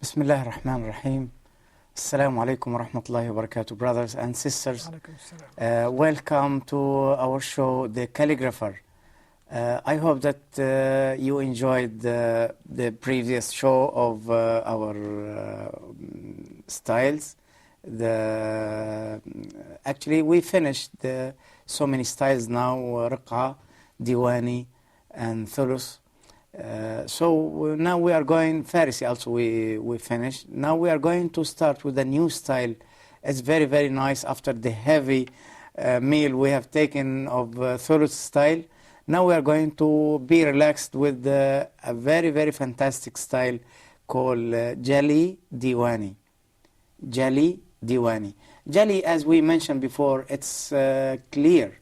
Bismillah ar-Rahman ar-Rahim. Assalamu alaikum wa rahmatullahi wa barakatuh, brothers and sisters. Welcome to our show, The Calligrapher. I hope that you enjoyed the previous show of our styles. Actually, we finished so many styles now, Raqqa, Diwani, and Thulus. So now we are going, Farisi also we finished. Now we are going to start with a new style. It's very, very nice after the heavy meal we have taken of Thulus style. Now we are going to be relaxed with a very, very fantastic style called Jali Diwani. Jali Diwani. Jali, as we mentioned before, it's clear.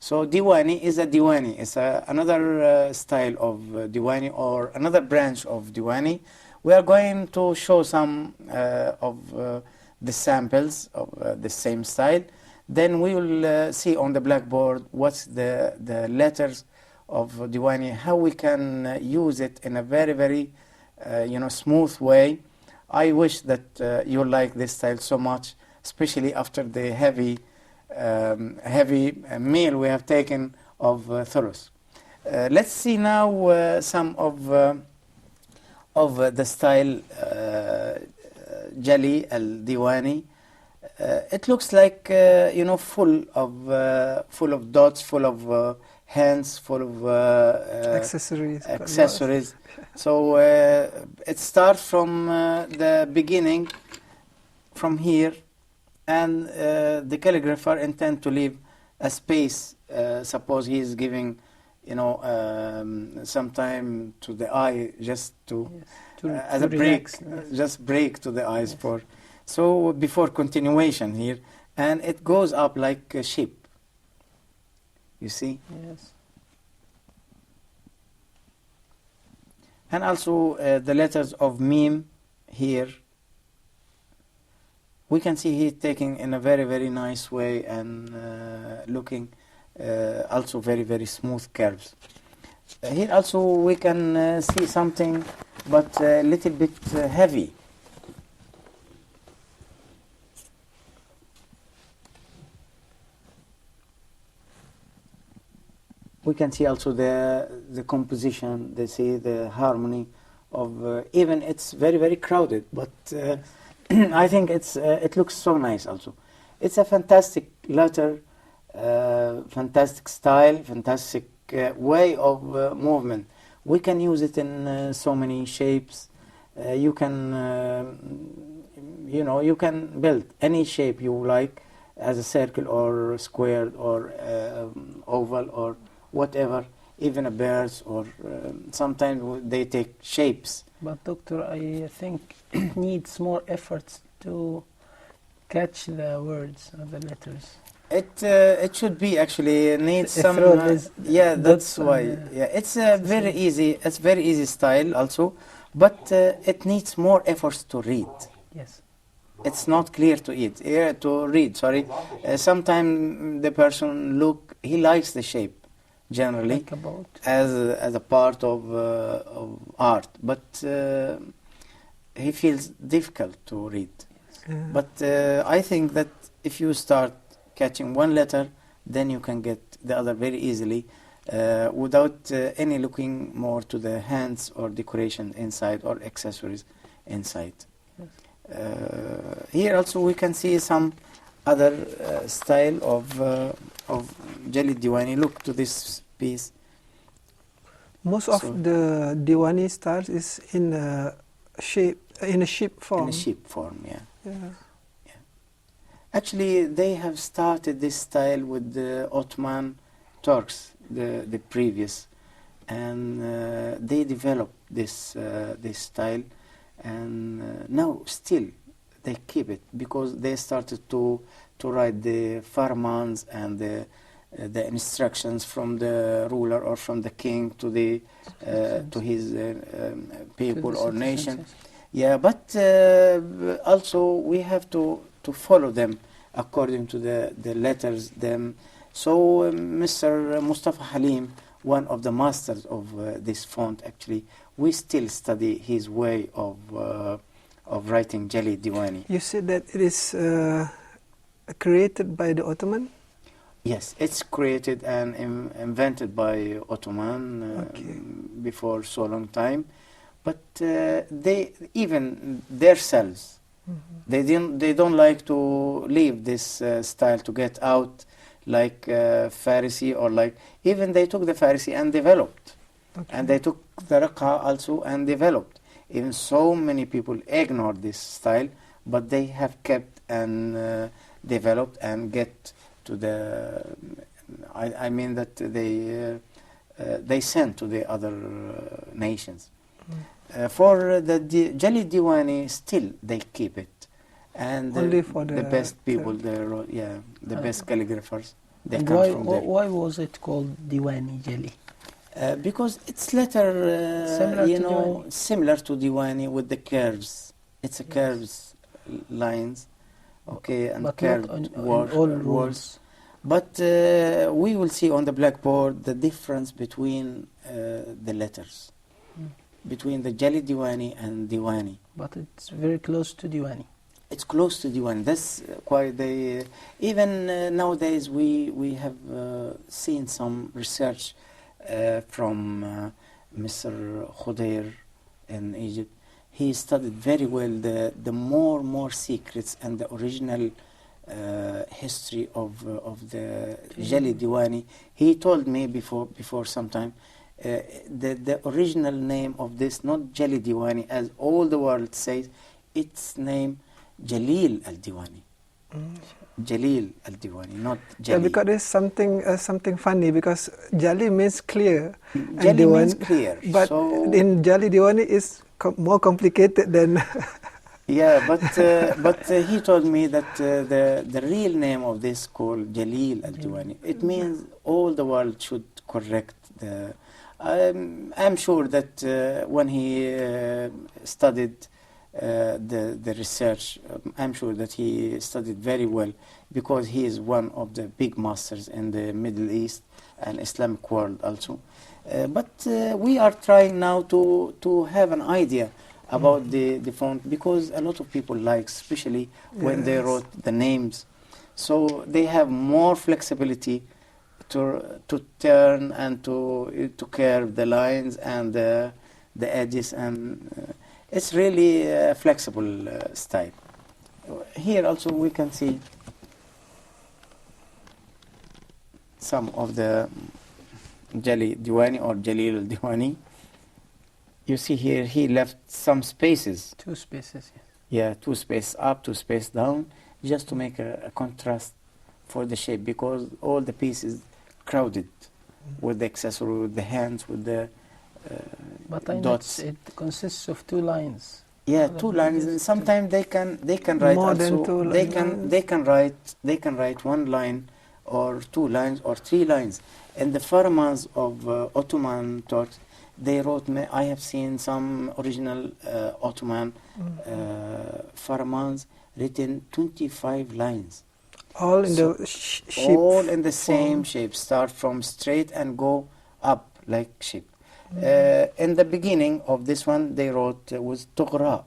So Diwani is a Diwani. It's another style of Diwani or another branch of Diwani. We are going to show some of the samples of the same style. Then we will see on the blackboard what's the letters of Diwani, how we can use it in a very, very smooth way. I wish that you like this style so much, especially after the heavy meal we have taken of Thulus. Let's see now some of the style Jali al-Diwani. It looks like full of dots, full of hands, full of accessories. So it starts from the beginning, from here. And the calligrapher intends to leave a space. Suppose he is giving, some time to the eye, just to as a break, just break to the eyes for. So before continuation here, and it goes up like a sheep. You see? Yes. And also the letters of Mim here. We can see he's taking in a very, very nice way and looking also very, very smooth curves. Here also we can see something, but a little bit heavy. We can see also the composition, the harmony of, even it's very, very crowded, but I think it looks so nice also. It's a fantastic letter, fantastic style, fantastic way of movement. We can use it in so many shapes. You can build any shape you like, as a circle or square or oval or whatever, even a birds, or sometimes they take shapes. But doctor, I think it needs more efforts to catch the words or the letters. It should be actually needs some. Yeah, that's why. Yeah, it's very easy. It's very easy style also, but it needs more efforts to read. Yes. It's not clear to read. Sorry. Sometimes the person he likes the shape. Generally, as a part of art, but he feels difficult to read. Yes. But I think that if you start catching one letter, then you can get the other very easily, without any looking more to the hands or decoration inside or accessories inside. Yes. Here also we can see some other style of Jali Diwani. Look to this piece. Most of the Diwani styles is in a sheep form. In a sheep form, yeah. Yeah. Yeah. Actually, they have started this style with the Ottoman Turks, the previous, and they developed this style, and now still they keep it because they started to write the farmans and the instructions from the ruler or from the king to the to his people or nation. Yeah, but also we have to follow them according to the letters. Them. So Mr. Mustafa Halim, one of the masters of this font, actually, we still study his way of writing Jali Diwani. You said that it is created by the Ottoman? Yes, it's created and invented by Ottoman before so long time, but they even themselves they don't like to leave this style to get out like Farisi or like even they took the Farisi and developed, and they took the Raqqa also and developed. Even so many people ignored this style, but they have kept and developed and get to the, I mean that they sent to the other nations. For the Jali Diwani, still they keep it, and only for the best people, the best calligraphers, they and come from there. Why was it called Diwani Jali? Because it's letter, similar to Diwani with the curves. It's a curves lines. Okay, and but curved not all words. But we will see on the blackboard the difference between the letters, between the Jali Diwani and Diwani. But it's very close to Diwani. It's close to Diwani. That's why they, even nowadays we have seen some research from Mr. Khudair in Egypt. He studied very well the more secrets and the original history of the Jali Diwani. He told me before some time the original name of this, not Jali Diwani as all the world says, its name Jalil Al-Diwani. Jalil Al-Diwani, not Jali. Yeah, because it's something funny, because Jali means clear. Jali means clear. But so in Jali Diwani is more complicated than... Yeah, but he told me that the real name of this called Jalil Al-Diwani, it means all the world should correct the... I'm sure that when he studied the research, I'm sure that he studied very well, because he is one of the big masters in the Middle East and Islamic world also. But we are trying now to have an idea about the font, because a lot of people like, especially when they wrote the names, so they have more flexibility to turn and to curve the lines and the edges, and it's really a flexible style. Here also we can see some of the Jali Diwani or Jalil Al-Diwani. You see here he left some spaces. 2 spaces, yes. Yeah, 2 spaces up, 2 spaces down, just to make a contrast for the shape, because all the pieces crowded with the accessory, with the hands, with the but I dots. It consists of 2 lines. Yeah, 2 lines. And sometimes they can write more also. than 2 lines. They can write 1 line or 2 lines or 3 lines. And the farmans of Ottoman Turks, they wrote. I have seen some original Ottoman farmans written 25 lines. All in the shape. All in the same shape. Start from straight and go up like shape. In the beginning of this one, they wrote was Tughra.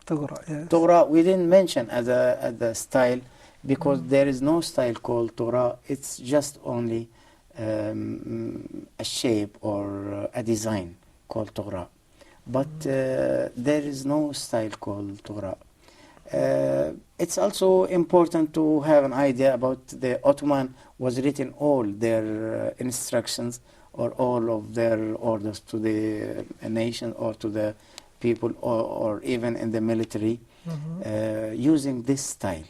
Tughra, yes. Tughra we didn't mention as a style, because there is no style called Tughra. It's just only a shape or a design called Tughra. But there is no style called Tughra. It's also important to have an idea about the Ottoman was written all their instructions or all of their orders to the nation or to the people or even in the military using this style.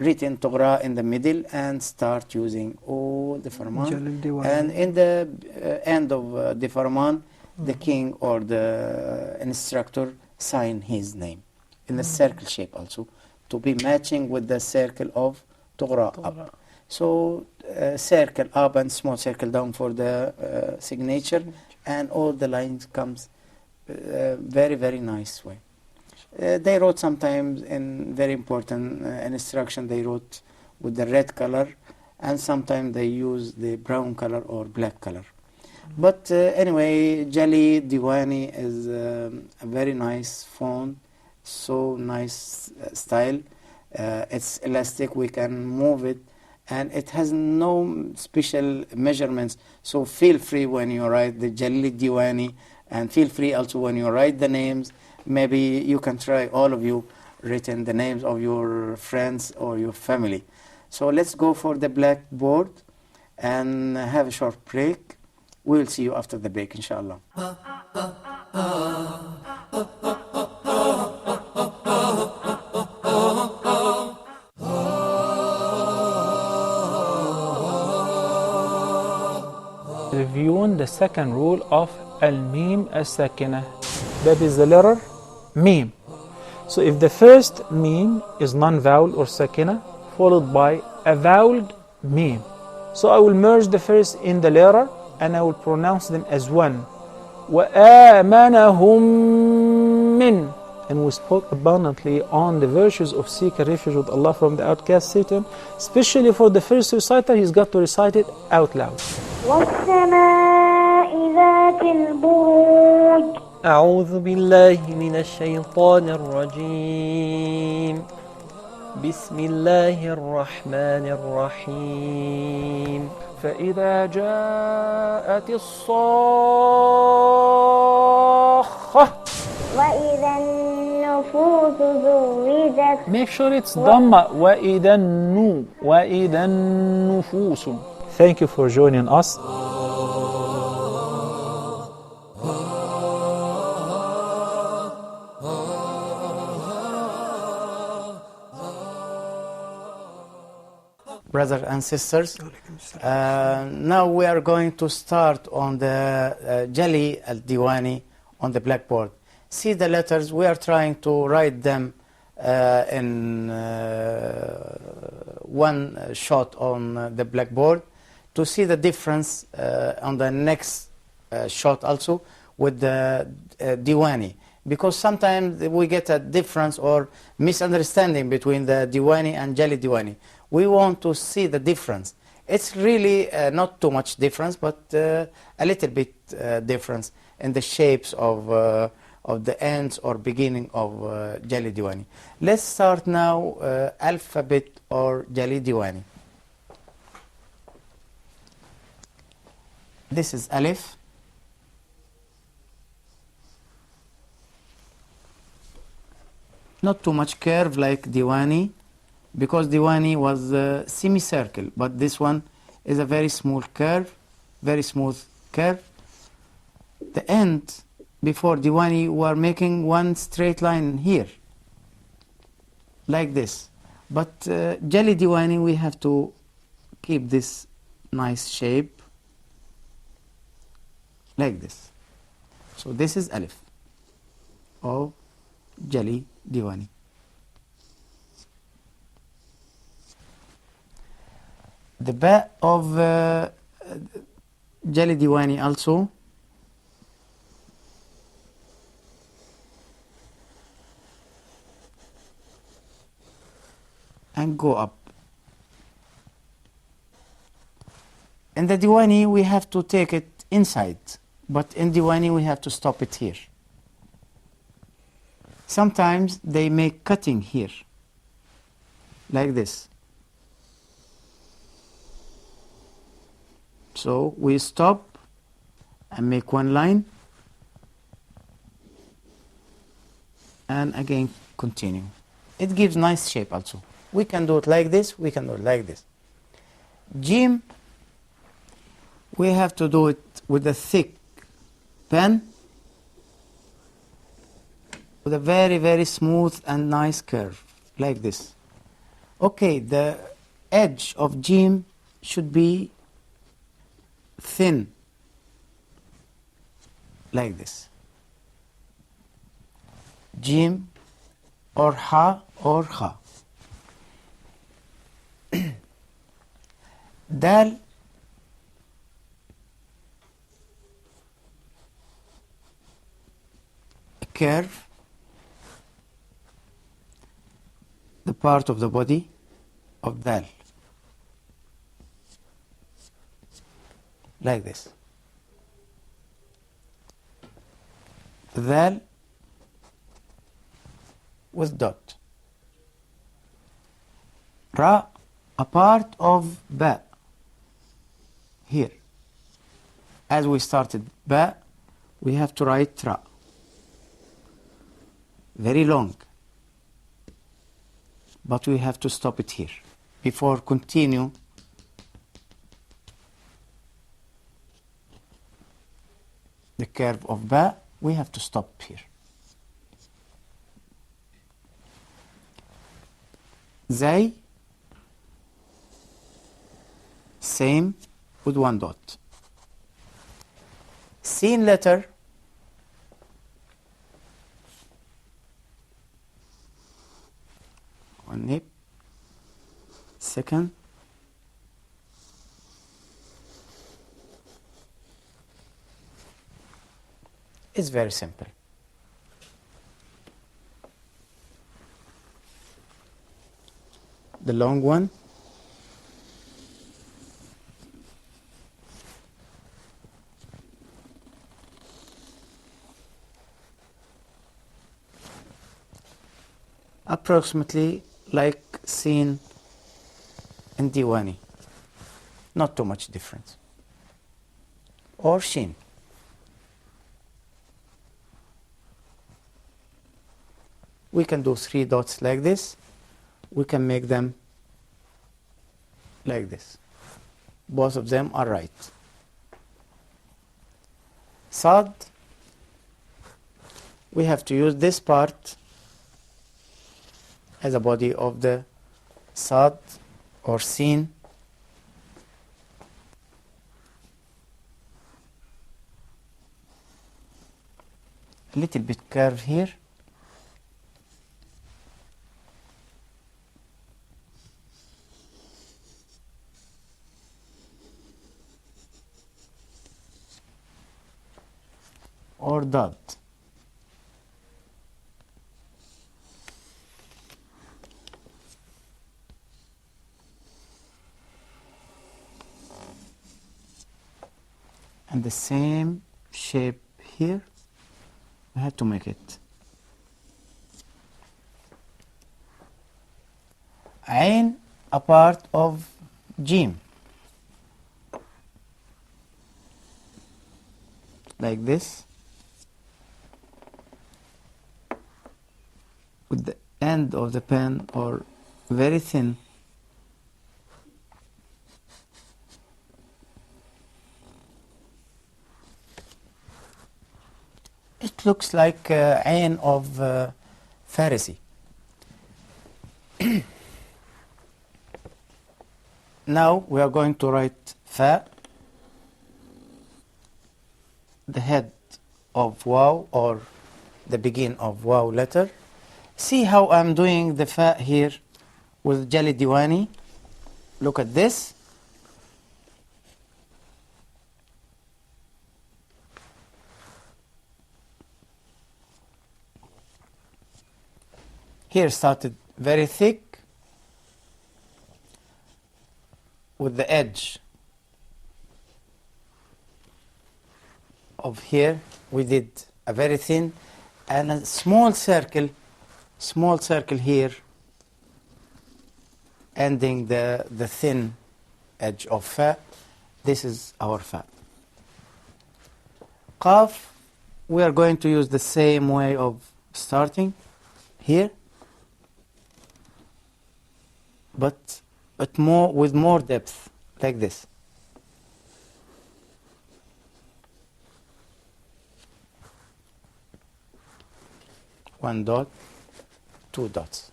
written Tughra in the middle and start using all the farman. Jalil Diwani. And in the end of the farman, the king or the instructor sign his name in the circle shape also, to be matching with the circle of Tughra up. So circle up and small circle down for the signature, and all the lines comes very, very nice way. They wrote sometimes in very important instruction, they wrote with the red color, and sometimes they use the brown color or black color. But anyway, Jali Diwani is a very nice font, so nice style. It's elastic, we can move it, and it has no special measurements. So feel free when you write the Jali Diwani, and feel free also when you write the names. Maybe you can try, all of you, written the names of your friends or your family. So let's go for the blackboard and have a short break. We'll see you after the break, inshallah. Reviewing the second rule of al-mim as-sakina. That is the letter mim. So if the first mim is non-vowel or sakina, followed by a voweled mim, so I will merge the first in the letter and I will pronounce them as one. وَآمَنَهُمْ مِنْ. And we spoke abundantly on the virtues of seeking refuge with Allah from the outcast Satan. Especially for the first reciter, he's got to recite it out loud. وَالسَّمَاءِ ذَاتِ الْبُرُوجِ. أعوذ بالله من الشيطان الرجيم. بسم الله الرحمن الرحيم. فإذا جاءت الصاخة. وَإِذَا النُّفُوسُ زُوِّجَتْ. Make sure it's dhamma. وإذا النفوس. Thank you for joining us. Brothers and sisters, now we are going to start on the Jali al-Diwani on the blackboard. See the letters, we are trying to write them in one shot on the blackboard to see the difference on the next shot also with the Diwani. Because sometimes we get a difference or misunderstanding between the Diwani and Jali Diwani. We want to see the difference. It's really not too much difference, but a little bit difference in the shapes of the ends or beginning of Jali Diwani. Let's start now alphabet or Jali Diwani. This is Alif. Not too much curve like Diwani, because Diwani was a semicircle, but this one is a very smooth curve, very smooth curve. The end before Diwani we are making one straight line here, like this. But Jali Diwani we have to keep this nice shape, like this. So this is Alif of Jali Diwani. The ba of Jali Diwani also, and go up. In the Diwani we have to take it inside, but in Diwani we have to stop it here. Sometimes they make cutting here, like this. So we stop and make one line, and again continue. It gives nice shape also. We can do it like this, we can do it like this. Jim, we have to do it with a thick pen, with a very, very smooth and nice curve, like this. Okay, the edge of Jim should be thin, like this. Jim or Ha or Kha. Dal, a curve, the part of the body of Dal, like this. Dal with dot. Ra, a part of Ba, here. As we started Ba, we have to write Ra. Very long. But we have to stop it here. Before continue, the curve of Ba, we have to stop here. Zay, same with one dot. Sin letter, one nip, second, it's very simple. The long one, approximately like seen in Diwani, not too much difference. Or Shin. We can do 3 dots like this. We can make them like this. Both of them are right. Sad, we have to use this part as a body of the Sad or Sin. A little bit curve here. Or dot. And the same shape here, we have to make it. Ain, a part of Jim. Like this. With the end of the pen or very thin. It looks like Ain of Pharisee. Now we are going to write Fa, the head of Waw or the begin of Waw letter. See how I'm doing the Fa here with Jali Diwani. Look at this. Here started very thick with the edge of here. We did a very thin and a small circle here ending the thin edge of Fa. This is our Fa. Qaf, we are going to use the same way of starting here, but with more depth, like this. One dot, 2 dots.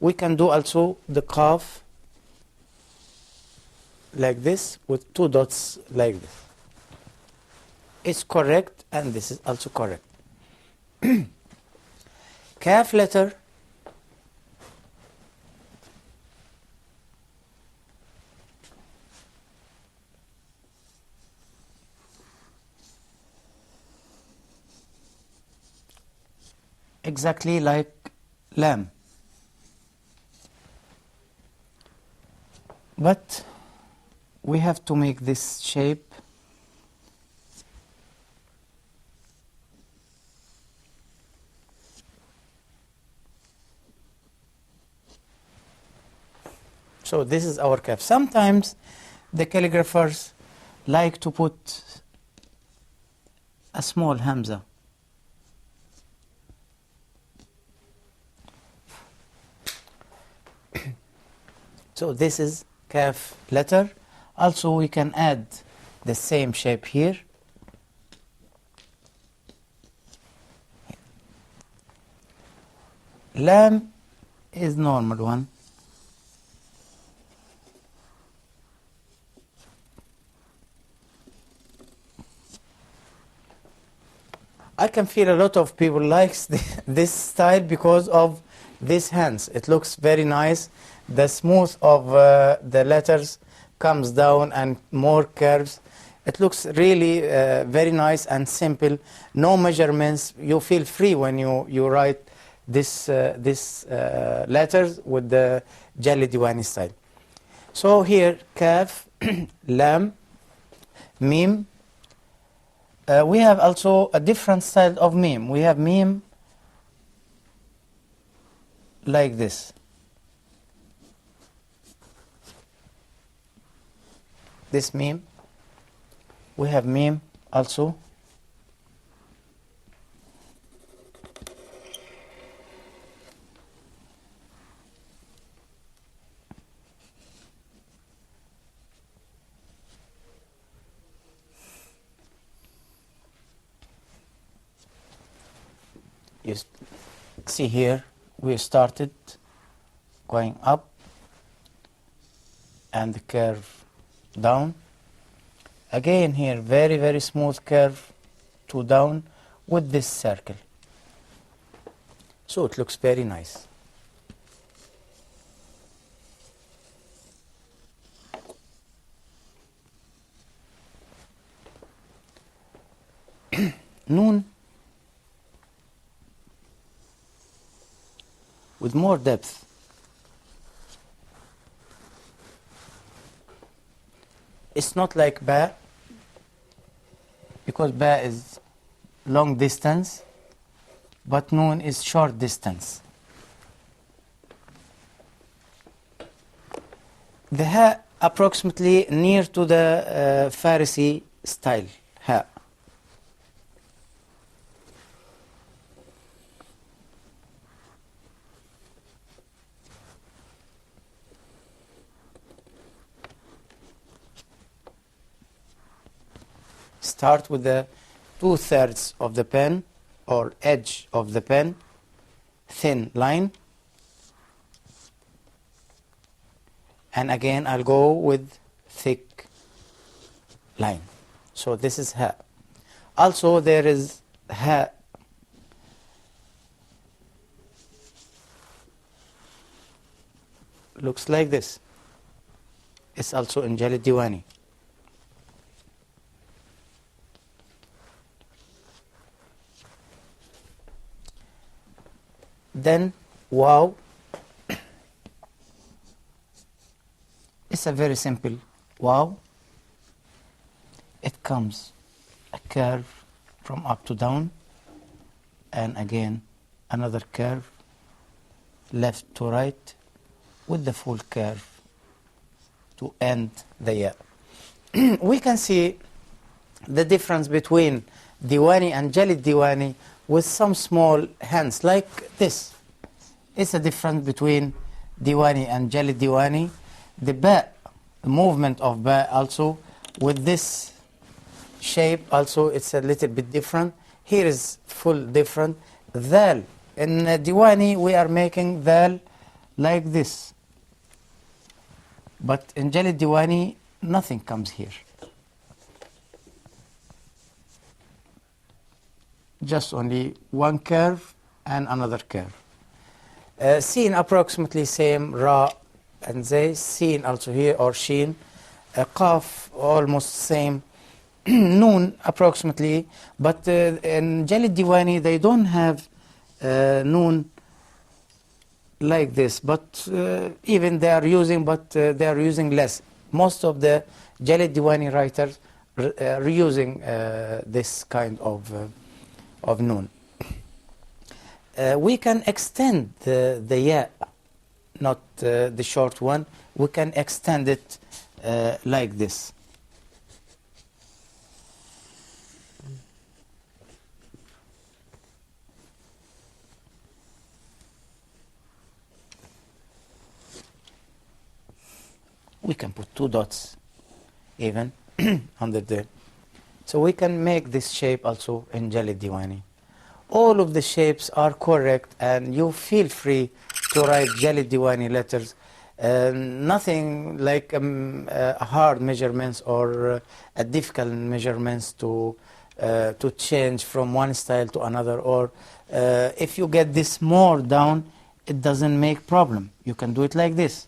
we can do also the qaf like this with 2 dots like this. It's correct, and this is also correct. Kaf letter exactly like lam, but we have to make this shape so this is our kaf. Sometimes the calligraphers like to put a small hamza. So this is kaf letter. Also we can add the same shape here. Lam is normal one. I can feel a lot of people likes this style because of these hands. It looks very nice. The smooth of the letters comes down and more curves. It looks really very nice and simple. No measurements. You feel free when you write this letters with the Jali Diwani style. So here kaf, lam, mim. We have also a different style of mim. We have mim like this. This mim. We have mim also. You see here, we started going up and the curve down. Again here, very, very smooth curve to down with this circle. So it looks very nice. Noon with more depth. It's not like ba, because ba is long distance, but noon is short distance. The ha approximately near to the Farsi style ha. Start with the 2/3 of the pen or edge of the pen, thin line, and again I'll go with thick line. So this is ha. Also there is ha looks like this. It's also in Jali Diwani. Then wow, it's a very simple wow. It comes a curve from up to down, and again another curve left to right with the full curve to end the ya. We can see the difference between Diwani and Jali Diwani with some small hands like this. It's a difference between Diwani and Jali Diwani. The ba, the movement of ba also with this shape also it's a little bit different. Here is full different. Dal. In Diwani we are making dal like this. But in Jali Diwani, nothing comes here. Just only one curve and another curve. Seen approximately same, Ra and Zay. Seen also here, or Sheen. Qaf almost same. Noon approximately. But in Jali Diwani, they don't have Noon like this. But even they are using, but they are using less. Most of the Jali Diwani writers are reusing this kind of Noon. We can extend the ya, not the short one. We can extend it like this. We can put 2 dots even under there. So we can make this shape also in Jali Diwani. All of the shapes are correct, and you feel free to write Jali Diwani letters. Nothing like hard measurements or difficult measurements to change from one style to another. Or if you get this more down, it doesn't make problem. You can do it like this.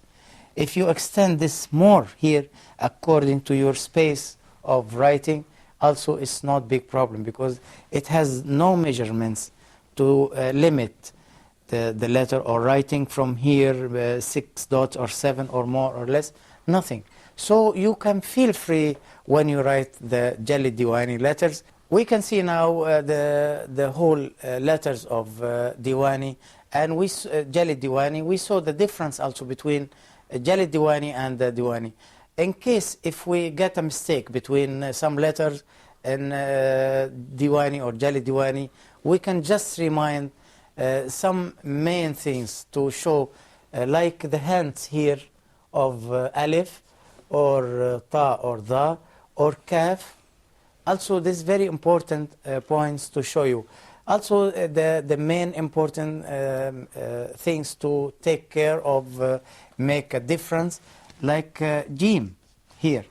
If you extend this more here according to your space of writing, also it's not big problem, because it has no measurements to limit the letter or writing from here 6 dots or 7 or more or less, nothing. So you can feel free when you write the Jali Diwani letters. We can see now the whole letters of Diwani, and Jali Diwani. We saw the difference also between Jali Diwani and the Diwani. In case if we get a mistake between some letters in Diwani or Jali Diwani, we can just remind some main things to show, like the hands here of Alif or Ta or Da or Kaf. Also, this very important points to show you. Also, the main important things to take care of, make a difference, like Jim here,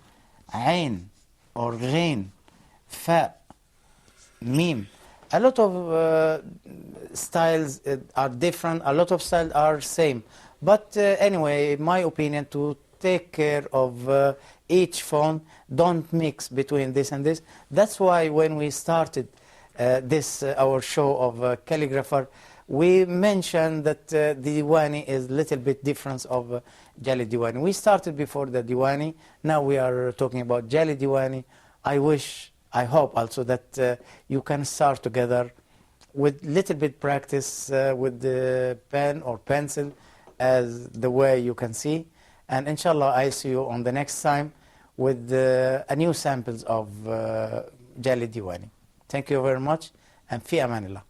Ain or Ghain, Fa, Mim. A lot of styles are different, a lot of styles are same. But anyway, in my opinion, to take care of each font, don't mix between this and this. That's why when we started our show of Calligrapher, we mentioned that the Diwani is a little bit different of Jali Diwani. We started before the Diwani, now we are talking about Jali Diwani. I hope also that you can start together with little bit practice with the pen or pencil, as the way you can see. And inshallah, I see you on the next time with a new samples of Jali Diwani. Thank you very much, and fi amanillah.